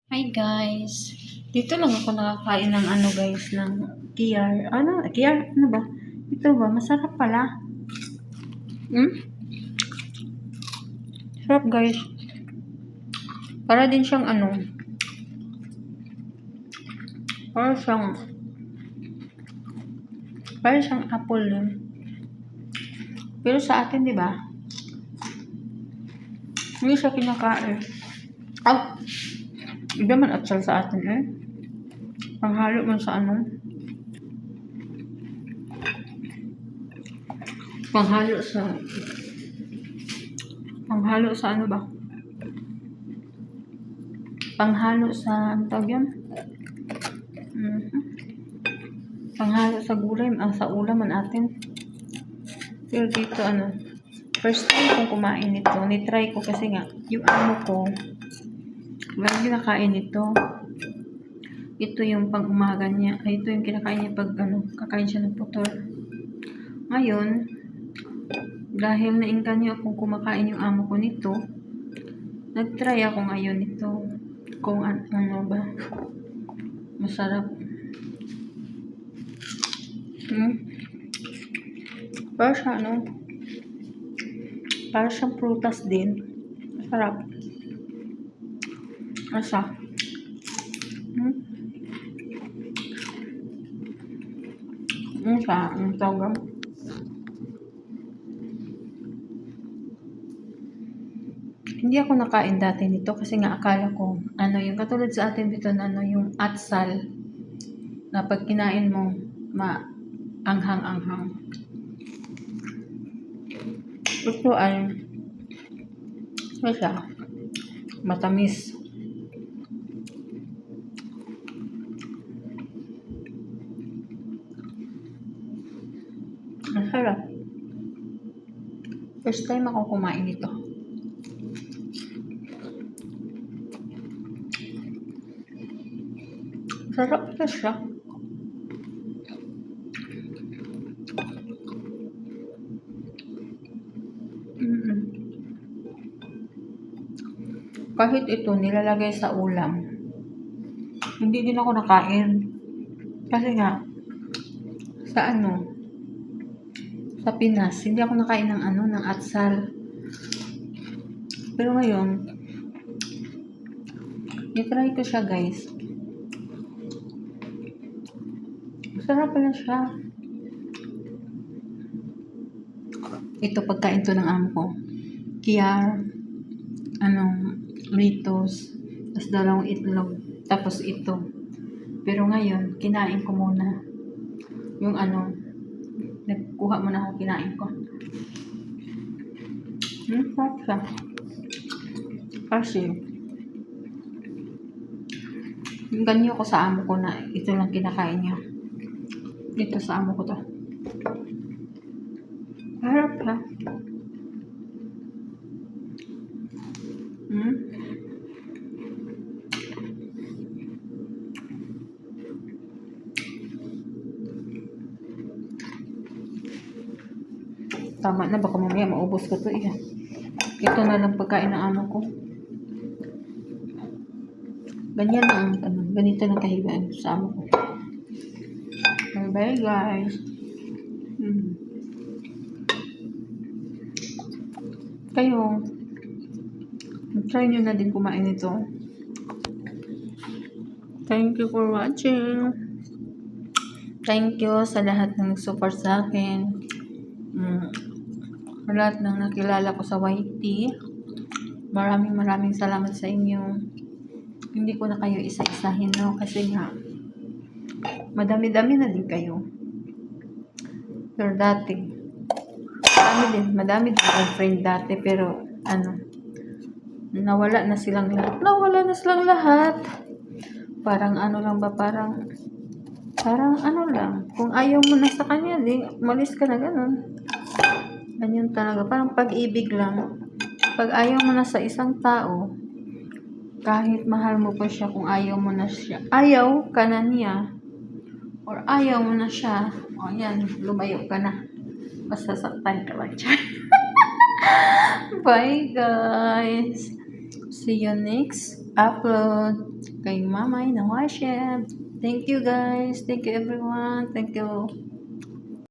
Hi guys! Dito lang ako nakakain ng ano guys, ng kiyar. Kiyar? Ano ba? Ito ba? Masarap pala. Hmm? Sarap guys. Para din siyang ano, para siyang, para siyang apple din. Pero sa atin, di ba? Hindi siya kinakain. Ah! Iba man atsal sa atin eh. Panghalo man sa ano. Panghalo sa, panghalo sa ano ba? Panghalo sa, ano tawag yun? Panghalo sa gulay, sa ulam man atin. Pero dito ano, first time kong kumain nito. Nitry ko kasi nga, yung amo ko, walang kinakain nito. Ito yung pang umaga niya. Ay, ito yung kinakain niya pag ano, kakain siya ng putol. Ngayon, dahil naingganyo akong kumakain yung amo ko nito, nagtry ako ngayon nito. Kung ano ba, masarap. Para siya ano, para siyang prutas din. Masarap. Asa? Ang tawag. Hindi ako nakain dati nito kasi nga akala ko, ano yung katulad sa atin dito na ano yung atsal na pag kinain mo, anghang-anghang. Ito ay, ano siya, matamis. Masarap. First time ako kumain nito. Sarap na siya. Kahit ito nilalagay sa ulam, hindi din ako nakain. Kasi nga, sa ano, sa Pinas, hindi ako nakain ng ano, ng atsal. Pero ngayon, i-try ko siya guys. Sarap pala siya. Ito pagkain to ng amo ko. Kiyar, Ritos, tapos dalawang itlog, tapos ito. Pero ngayon, kinain ko muna. Yung ano, nagkuha muna ako, kinain ko. Sarap siya. Kasi, ganyo ko sa amo ko na ito lang kinakain niya. Dito sa amo ko to. Harap ha. Tama na, baka mamaya maubos ko to eh. Ito na lang pagkain ng amo ko. Ganyan ang ganito na kahigaan sa amo ko. Bye guys. Kayo, try nyo na din kumain ito. Thank you for watching. Thank you sa lahat ng support sa akin. Sa lahat ng nakilala ko sa YT. Maraming salamat sa inyo. Hindi ko na kayo isa-isahin, no? Kasi nga, madami-dami na din kayo. Pero dati, madami din akong friend dati, pero nawala na silang lahat. Parang ano lang ba, parang ano lang, kung ayaw mo na sa kanya, di, umalis ka na, ganun. Ganyan talaga, parang pag-ibig lang. Pag ayaw mo na sa isang tao, kahit mahal mo pa siya, kung ayaw mo na siya, ayaw ka na niya, or ayaw mo na siya, o yan, lumayo ka na. Masasaktan ka lang siya. Bye guys! See you next upload. Kay Mamay na Chef. Thank you guys. Thank you everyone. Thank you.